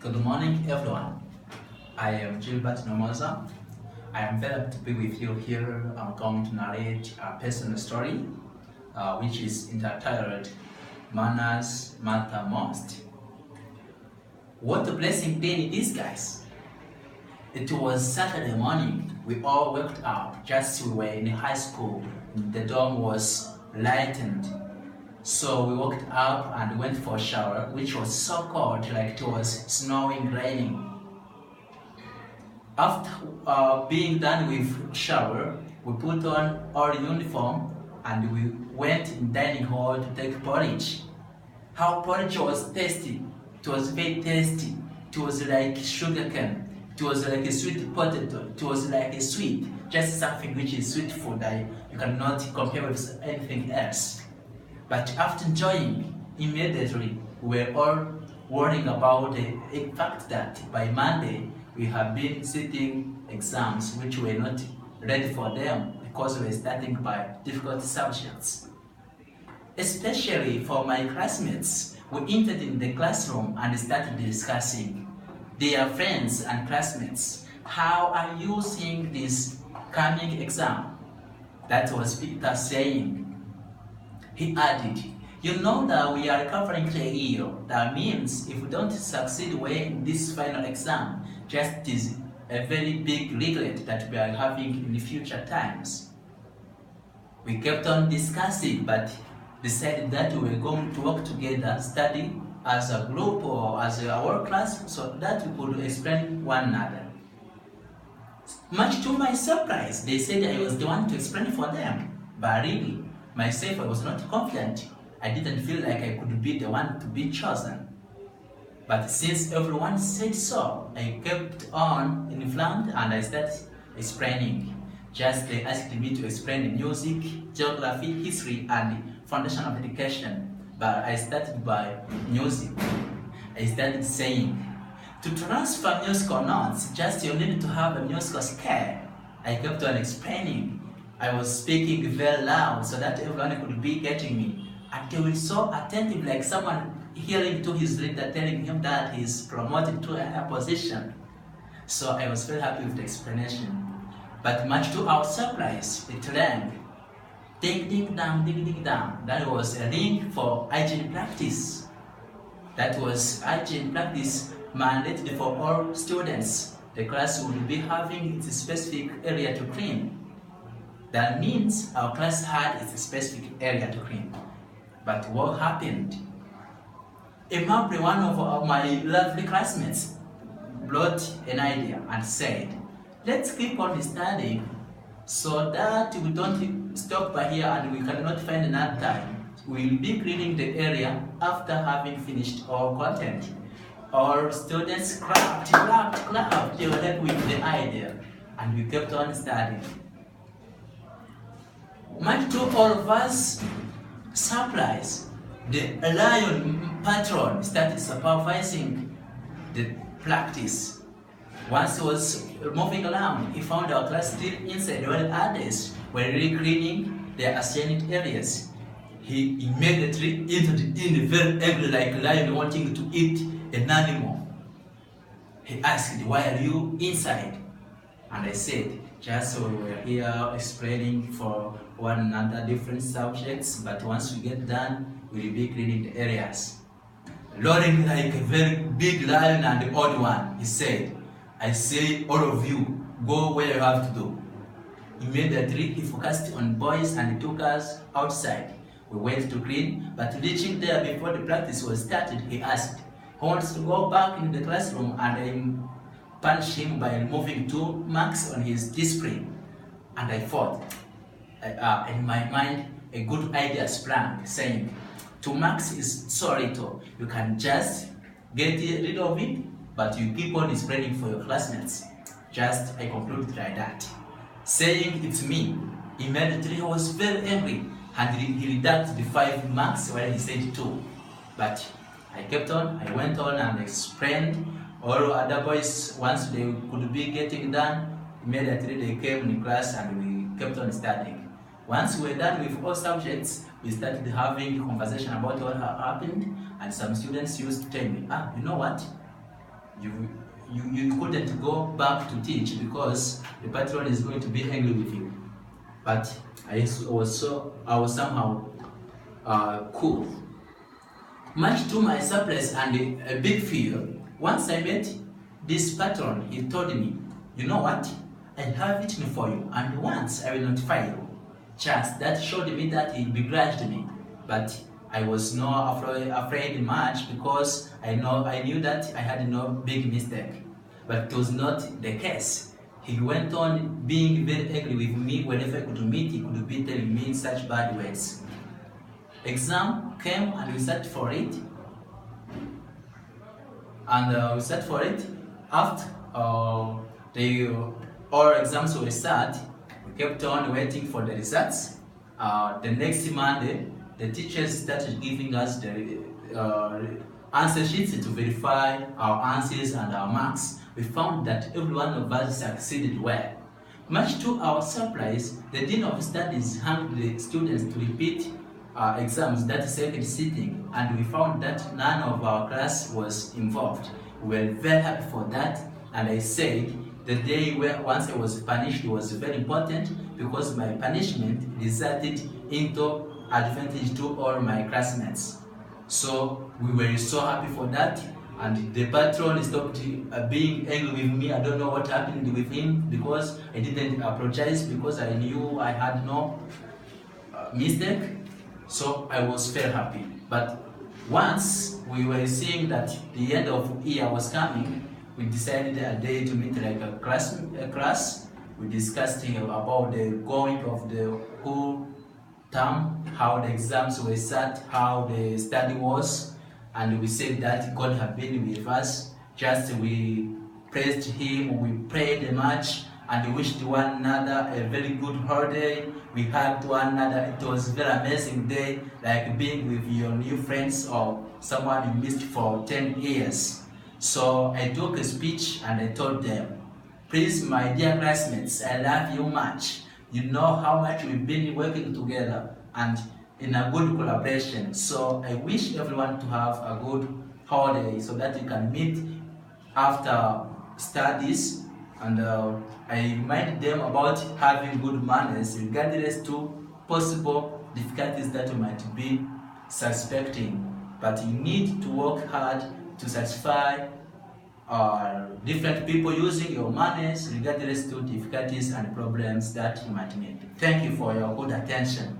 Good morning, everyone. I am Gilbert. I am very happy to be with you here. I'm going to narrate a personal story, which is entitled Manners Matter Most. What a blessing day it is, guys. It was Saturday morning. We all woke up just we were in high school. The dorm was lightened. So we woke up and went for a shower, which was so cold, like it was snowing, raining. After being done with shower, we put on our uniform and we went in dining hall to take porridge. How porridge was tasty. It was very tasty. It was like sugar cane. It was like a sweet potato. It was like a sweet, just something which is sweet food that you cannot compare with anything else. But after enjoying, immediately we were all worrying about the fact that by Monday we have been sitting exams which were not ready for them because we were starting by difficult subjects. Especially for my classmates, we entered in the classroom and started discussing their friends and classmates. How are you seeing this coming exam? That was Peter saying. He added, you know that we are recovering a year. That means if we don't succeed well in this final exam, just is a very big regret that we are having in the future times. We kept on discussing, but decided that we were going to work together, study as a group or as our class, so that we could explain one another. Much to my surprise, they said I was the one to explain for them, but really, myself, I was not confident. I didn't feel like I could be the one to be chosen. But since everyone said so, I kept on in front and I started explaining. Just they asked me to explain music, geography, history, and foundation of education. But I started by music. I started saying, to transfer musical notes, just you need to have a musical scale. I kept on explaining. I was speaking very loud so that everyone could be getting me. And they were so attentive, like someone hearing to his leader telling him that he's promoted to a higher position. So I was very happy with the explanation. But much to our surprise, it rang. Ding ding dang, ding ding dang. That was a ring for hygiene practice. That was hygiene practice mandated for all students. The class would be having its specific area to clean. That means our class had its specific area to clean. But what happened? Imagine one of my lovely classmates brought an idea and said, let's keep on studying so that we don't stop by here and we cannot find another time. We'll be cleaning the area after having finished our content. Our students clapped, they were happy with the idea and we kept on studying. Much to all of us surprise, the lion patron started supervising the practice. Once he was moving around, he found our class still inside while others were really cleaning their assigned areas. He immediately entered in very angry like a lion wanting to eat an animal. He asked, why are you inside? And I said, just so we were here explaining for one another different subjects, but once we get done, we'll be cleaning the areas. Roaring like a very big lion and the old one, he said, I say all of you, go where you have to do. Immediately, he focused on boys and took us outside. We went to clean, but reaching there before the practice was started, he asked, who wants to go back in the classroom? And I punished him by removing 2 marks on his display. And I thought, in my mind, a good idea sprang, saying, 2 marks is so little. You can just get rid of it, but you keep on displaying for your classmates. Just, I concluded like that. Saying it's me, immediately he was very angry, and he reducted the 5 marks while he said 2. But I kept on, I went on and explained. All other boys, once they could be getting done, immediately they came in class and we kept on studying. Once we were done with all subjects, we started having a conversation about what happened, and some students used to tell me, you know what? you couldn't go back to teach because the patron is going to be angry with you. But I was somehow cool. Much to my surprise and a big fear, once I met this patron, he told me, you know what, I have it for you, and once I will notify you. Just that showed me that he begrudged me, but I was not afraid much because I knew that I had no big mistake. But it was not the case. He went on being very angry with me whenever I could meet. He could be telling me such bad words. Exam came and we sat for it. And we sat for it. After all exams were sat, we kept on waiting for the results. The next Monday, the teachers started giving us the answer sheets to verify our answers and our marks. We found that every one of us succeeded well. Much to our surprise, the Dean of Studies asked the students to repeat exams that second sitting, and we found that none of our class was involved. We were very happy for that, and I said the day once I was punished was very important because my punishment resulted into advantage to all my classmates. So we were so happy for that, and the patron stopped being angry with me. I don't know what happened with him because I didn't apologize because I knew I had no mistake. So I was very happy. But once we were seeing that the end of year was coming, we decided a day to meet like a class. We discussed about the going of the whole term, how the exams were set, how the study was, and we said that God had been with us. Just we praised Him, we prayed much, and wished one another a very good holiday. We hugged one another. It was a very amazing day, like being with your new friends or someone you missed for 10 years. So I took a speech and I told them, please, my dear classmates, I love you much. You know how much we've been working together and in a good collaboration. So I wish everyone to have a good holiday so that you can meet after studies. And I remind them about having good manners regardless to possible difficulties that you might be suspecting. But you need to work hard to satisfy different people using your manners regardless to difficulties and problems that you might meet. Thank you for your good attention.